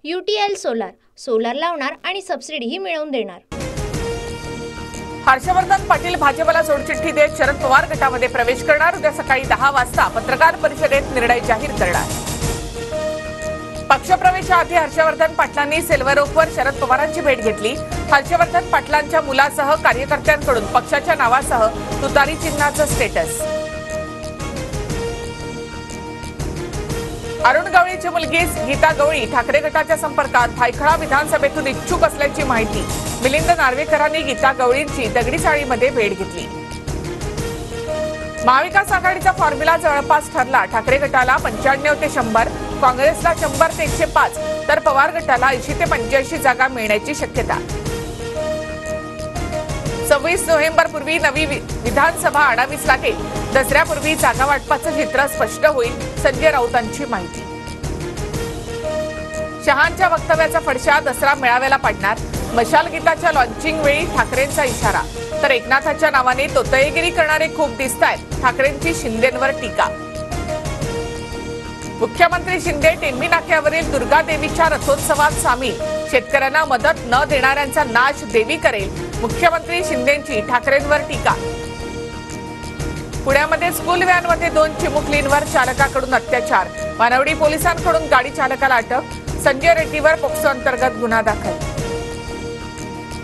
UTL solar लावणार आणि सबसिडीही मिळवून देणार। हर्षवर्धन पाटील भाजपला जोडचिठ्ठी देत शरद पवार गटामध्ये प्रवेश करणार। उद्या सकाळी 10 वाजता पत्रकार परिषदेत निर्णय जाहीर करणार। पक्षप्रवेशाआधी हर्षवर्धन पाटलांनी सिल्वर ओकवर शरद पवारांची भेट घेतली। हर्षवर्धन पाटलांच्या मुलासह कार्यकर्त्यांकडून पक्षाच्या नावासह तुतारी चिन्हाचं स्टेटस। अरुण गवळीची मुलगी गीता गवळी ठाकरे गटाच्या संपर्कात भायखळा विधानसभेतून इच्छुक असल्याची माहिती। मिलिंद नार्वेकरांनी गीता गवळींची दगडी चाळीमध्ये भेट घेतली। महाविकास आघाडीचा फॉर्म्युला जवळपास ठरला। ठाकरे गटाला 95 ते 100, काँग्रेसला 100 ते 105, तर पवार गटाला 80 ते 85 जागा मिळण्याची शक्यता। 26 नोव्हेंबरपूर्वी नवी विधानसभा आणावीच लागेल। दसऱ्यापूर्वी जागा वाटपाचं चित्र स्पष्ट होईल, संजय राऊतांची माहिती। शहांच्या वक्तव्याचा फडशा दसरा मेळाव्याला पडणार। मशाल गीताच्या लॉन्चिंग वेळी ठाकरेंचा इशारा, तर एकनाथाच्या नावाने तोतयेगिरी करणारे खूप दिसतायत, ठाकरेंची शिंदेंवर टीका। मुख्यमंत्री शिंदे टेंभी नाक्यावरील दुर्गा देवीच्या रथोत्सवात सामील। शेतकऱ्यांना मदत न देणाऱ्यांचा नाश देवी करेल, मुख्यमंत्री शिंदेंची ठाकरेंवर टीका। पुण्यामध्ये स्कूल व्हॅनमध्ये 2 चिमुकलींवर चालकाकडून अत्याचार। मानवडी पोलिसांकडून गाडी चालकाला अटक। संजय रेड्डीवर पोक्सो अंतर्गत गुन्हा दाखल।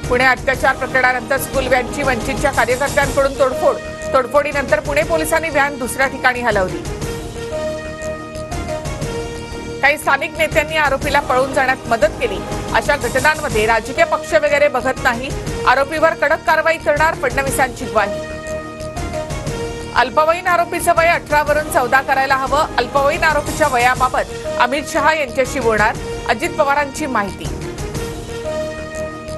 पुणे अत्याचार प्रकरणानंतर स्कूल व्हॅनची वंचितच्या कार्यकर्त्यांकडून तोडफोड। तोडफोडीनंतर पुणे पोलिसांनी व्हॅन दुसऱ्या ठिकाणी हलवली। काही स्थानिक नेत्यांनी आरोपीला पळून जाण्यात मदत केली। अशा घटनांमध्ये राजकीय पक्ष वगैरे बघत नाही। आरोपीवर कडक कारवाई करणार, फडणवीसांची ग्वाही। अल्पवयीन आरोपीचं वय 18 वरून 14 करायला हवं। अल्पवयीन आरोपीच्या वयाबाबत अमित शहा यांच्याशी बोलणार, अजित पवारांची माहिती।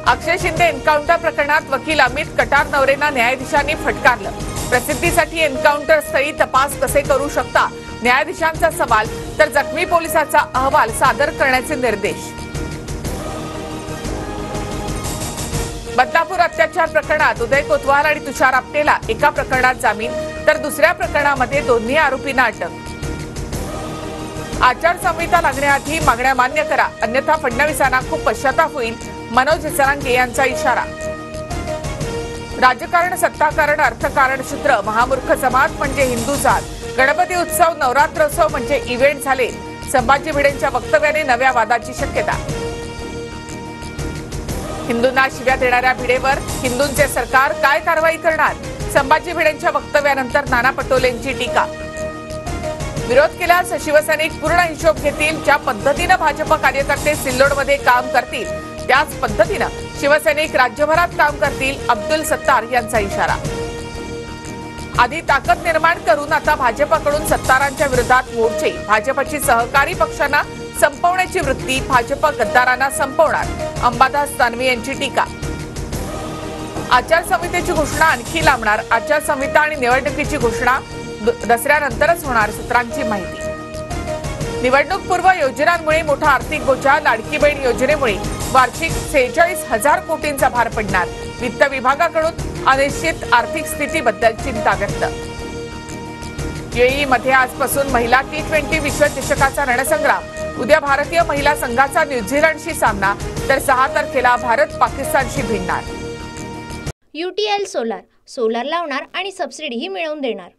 अक्षय शिंदे एन्काउंटर प्रकरणात वकील अमित कटारनवरेंना न्यायाधीशांनी फटकारलं। प्रसिद्धीसाठी एन्काउंटर स्थळी तपास कसे करू शकता, न्यायाधीशांचा सवाल, तर जखमी पोलिसाचा अहवाल सादर करण्याचे निर्देश। बदलापूर अत्याचार प्रकरणात उदय कोतवाल आणि तुषार आपटेला एका प्रकरणात जामीन, तर दुसऱ्या प्रकरणामध्ये दोन्ही आरोपींना अटक। आचारसंहिता लागण्याआधी मागण्या मान्य करा, अन्यथा फडणवीसांना खूप पश्चाताप होईल, मनोज जरांगे यांचा इशारा। राजकारण, सत्ताकारण, अर्थकारण सूत्र, महामूर्ख जमात म्हणजे हिंदू जात। गणपती उत्सव, नवरात्रोत्सव म्हणजे इव्हेंट झाले। संभाजी भिडेंच्या वक्तव्याने नव्या वादाची शक्यता। हिंदूंना शिव्या देणाऱ्या भिडेवर हिंदूंचे सरकार काय कारवाई करणार, संभाजी भिडेंच्या वक्तव्यानंतर नाना पटोलेंची टीका। विरोध केल्यास शिवसैनिक पूर्ण हिशोब घेतील। ज्या पद्धतीने भाजप कार्यकर्ते सिल्लोडमध्ये काम करतील त्याच पद्धतीने शिवसैनिक राज्यभरात काम करतील, अब्दुल सत्तार यांचा इशारा। आधी ताकद निर्माण करून आता भाजपकडून सत्तारांच्या विरोधात मोर्चे। भाजपची सहकारी पक्षांना संपवण्याची वृत्ती, भाजप गद्दारांना संपवणार, अंबादास दानवे यांची टीका। आचारसंहितेची घोषणा आणखी लांबणार। आचारसंहिता आणि निवडणुकीची घोषणा दसऱ्यानंतरच होणार, सूत्रांची माहिती। निवडणूकपूर्व योजनांमुळे मोठा आर्थिक बोजा। लाडकी बहीण योजनेमुळे वार्षिक 46,000 कोटींचा भार पडणार। वित्त विभागाकडून अनिश्चित आर्थिक स्थितीबद्दल चिंता व्यक्त। यूएईमध्ये आजपासून महिला T20 विश्वचषकाचा रणसंग्राम। उद्या भारतीय महिला संघाचा न्यूझीलंडशी सामना, तर 6 तारखेला भारत पाकिस्तानशी भिडणार। UTL सोलार लावणार आणि सबसिडीही मिळवून देणार।